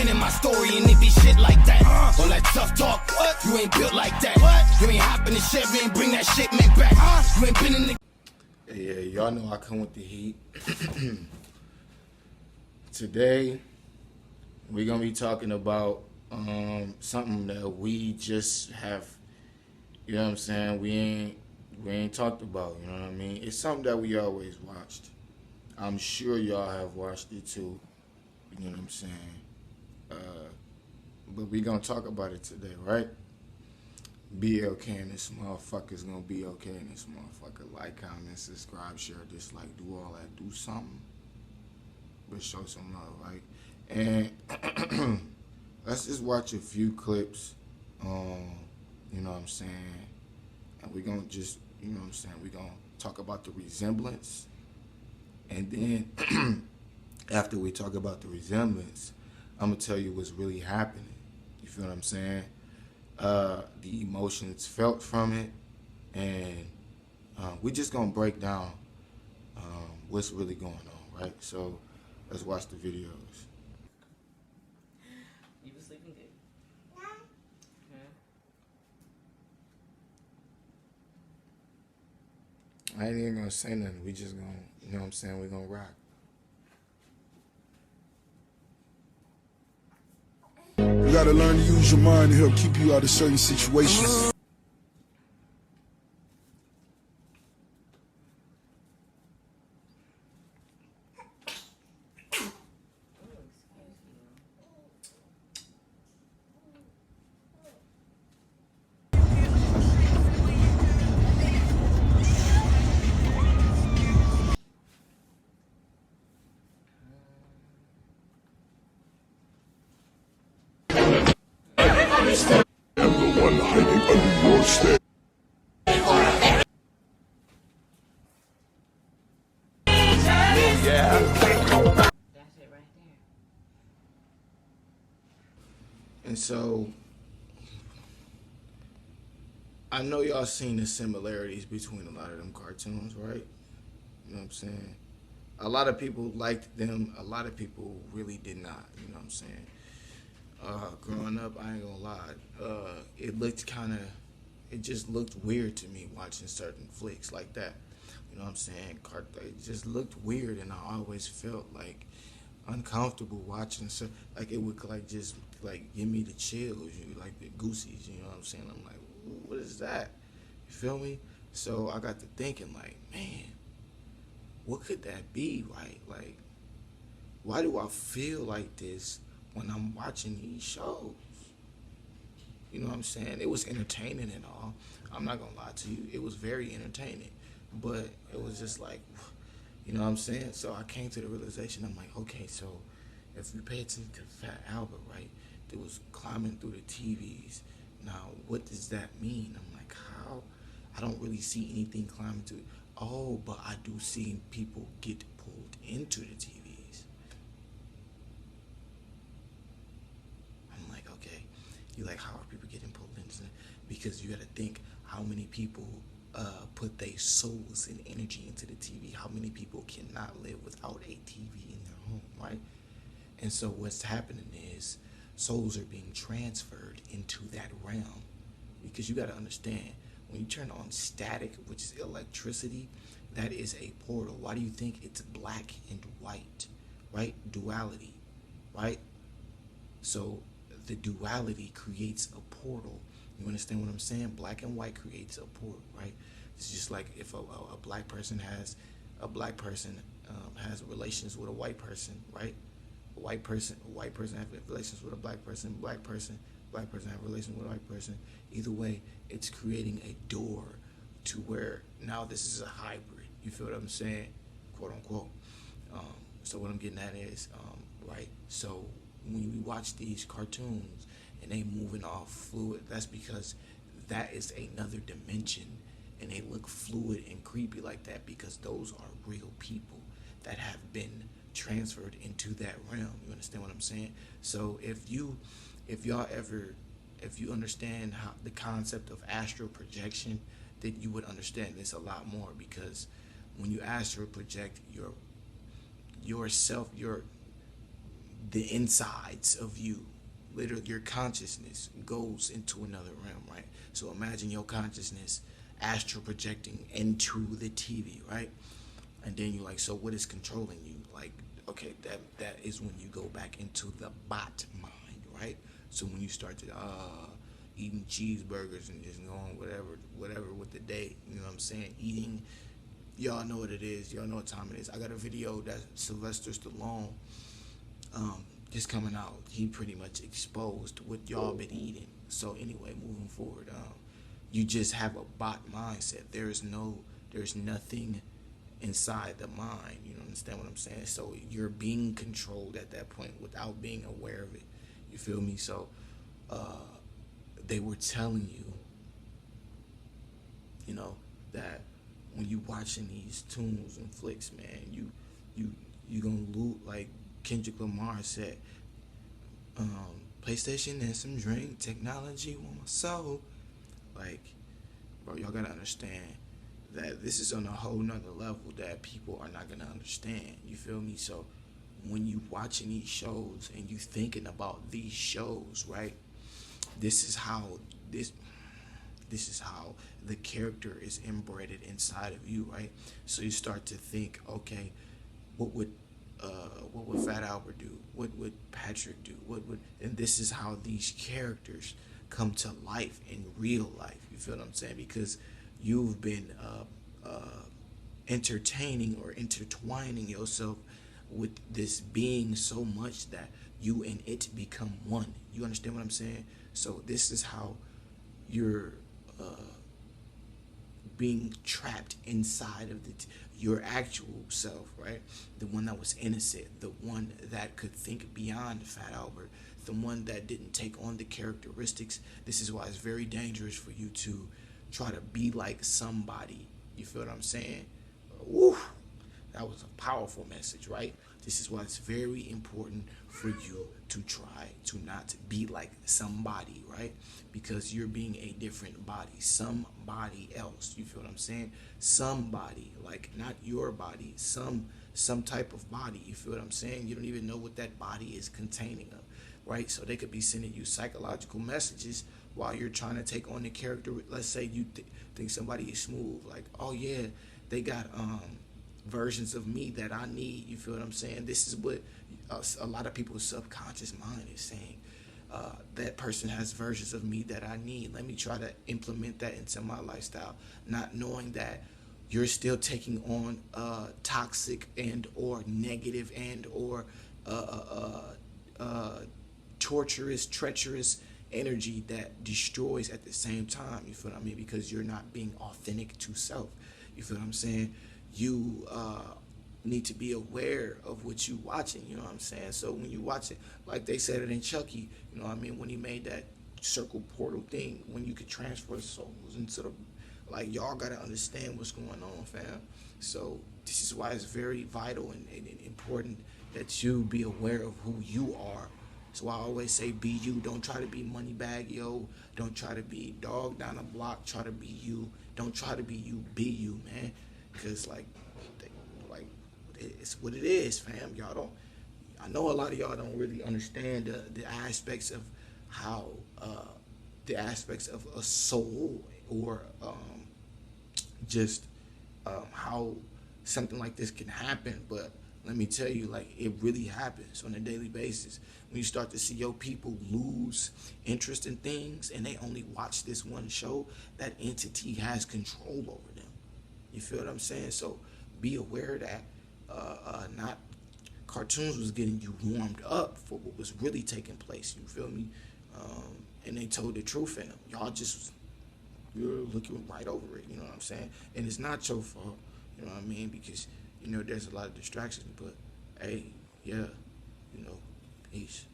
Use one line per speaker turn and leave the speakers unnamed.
spinning my story and it be shit like that. All that tough talk, what? You ain't built like that. What? You ain't hopping the shit, you ain't bring that shit man back. You ain't been in the...
Yeah, y'all know I come with the heat. Today, we're gonna be talking about something that we just have, you know what I'm saying, we ain't talked about, you know what I mean? It's something that we always watched. I'm sure y'all have watched it too, you know what I'm saying? But we gonna talk about it today, right? BLK and this motherfucker's gonna be okay in this motherfucker. Like, comment, subscribe, share, dislike, do all that, do something. But show some love, right? And let's just watch a few clips, you know what I'm saying? And we're gonna just, you know what I'm saying, we're gonna talk about the resemblance. And then after we talk about the resemblance, I'm gonna tell you what's really happening. You feel what I'm saying? The emotions felt from it, and we're just gonna break down what's really going on, right? So let's watch the videos.
You been sleeping good?
I ain't even gonna say nothing. We just gonna, you know what I'm saying, we're gonna rock.
You gotta learn to use your mind to help keep you out of certain situations.
I'm the one hiding under your stairs.
That's it right there.
And so I know y'all seen the similarities between a lot of them cartoons, right? You know what I'm saying? A lot of people liked them. A lot of people really did not. You know what I'm saying? Growing up, I ain't gonna lie. It just looked weird to me watching certain flicks like that. You know what I'm saying? It just looked weird, and I always felt like uncomfortable watching. So like it would like just like give me the chills, like the goosies. You know what I'm saying? I'm like, what is that? You feel me? So I got to thinking like, man, what could that be, right? Like, why do I feel like this when I'm watching these shows? You know what I'm saying? It was entertaining and all. I'm not gonna lie to you. It was very entertaining. But it was just like, you know what I'm saying? So I came to the realization, I'm like, okay, so if you pay attention to Fat Albert, right, that was climbing through the TVs. Now, what does that mean? I'm like, how? I don't really see anything climbing through. Oh, but I do see people get pulled into the TVs. I'm like, okay. You're like, how are people getting pulled into it? Because you got to think how many people put their souls and energy into the TV. How many people cannot live without a TV in their home, right? And so what's happening is souls are being transferred into that realm. Because you got to understand, when you turn on static, which is electricity, that is a portal. Why do you think it's black and white, right? Duality, right? So the duality creates a portal. You understand what I'm saying? Black and white creates a portal, right? It's just like if a black person has relations with a white person, right? A white person has relations with a black person, black person have relations with a white person. Either way, it's creating a door to where now this is a hybrid. You feel what I'm saying? Quote unquote. So what I'm getting at is, right? So when we watch these cartoons and they moving all fluid, that's because that is another dimension, and they look fluid and creepy like that because those are real people that have been transferred into that realm. You understand what I'm saying? So if you understand how the concept of astral projection, then you would understand this a lot more, because when you astral project yourself, your the insides of you, literally your consciousness goes into another realm, right? So imagine your consciousness astral projecting into the TV, right? And then you're like, so what is controlling you? Like, okay, that is when you go back into the bot mind, right? So when you start to eating cheeseburgers and just going whatever with the day, you know what I'm saying? Eating, y'all know what it is. Y'all know what time it is. I got a video that Sylvester Stallone just coming out. He pretty much exposed what y'all been eating. So anyway, moving forward, you just have a bot mindset. There's nothing inside the mind. You understand what I'm saying? So you're being controlled at that point without being aware of it. You feel me? So they were telling you know, that when you watching these tunes and flicks, man, you gonna lose. Like Kendrick Lamar said, PlayStation and some drink, technology on my soul. Like, bro, y'all gotta understand that this is on a whole nother level that people are not gonna understand. You feel me? So when you watching these shows and you thinking about these shows, right? This is how the character is embedded inside of you, right? So you start to think, okay, what would Fat Albert do? What would Patrick do? And this is how these characters come to life in real life. You feel what I'm saying? Because you've been entertaining or intertwining yourself with this being so much that you and it become one. You understand what I'm saying? So this is how you're being trapped inside of your actual self, right? The one that was innocent, the one that could think beyond Fat Albert, the one that didn't take on the characteristics. This is why it's very dangerous for you to try to be like somebody. You feel what I'm saying? Woo! That was a powerful message, right? This is why it's very important for you to try to not be like somebody, right? Because you're being a different body, somebody else. You feel what I'm saying? Somebody, like not your body, some type of body. You feel what I'm saying? You don't even know what that body is containing of, right? So they could be sending you psychological messages while you're trying to take on the character. Let's say you think somebody is smooth, like, oh yeah, they got versions of me that I need. You feel what I'm saying? This is what a lot of people's subconscious mind is saying. That person has versions of me that I need. Let me try to implement that into my lifestyle, not knowing that you're still taking on toxic and or negative and or torturous, treacherous energy that destroys at the same time. You feel what I mean? Because you're not being authentic to self. You feel what I'm saying? You need to be aware of what you watching, you know what I'm saying? So when you watch it, like they said it in Chucky, you know what I mean, when he made that circle portal thing, when you could transfer souls into the, like, y'all gotta understand what's going on, fam. So this is why it's very vital and important that you be aware of who you are. So I always say be you. Don't try to be Moneybag Yo. Don't try to be dog down the block. Try to be you. Don't try to be you. Be you, man. Because it's what it is, fam. Y'all don't. I know a lot of y'all don't really understand the aspects of how the aspects of a soul or just how something like this can happen. But let me tell you, like, it really happens on a daily basis. When you start to see your people lose interest in things and they only watch this one show, that entity has control over them. You feel what I'm saying? So be aware that not cartoons was getting you warmed up for what was really taking place. You feel me? And they told the truth in them. Y'all just, you're looking right over it. You know what I'm saying? And it's not your fault. You know what I mean? Because, you know, there's a lot of distractions. But, hey, yeah, you know, peace.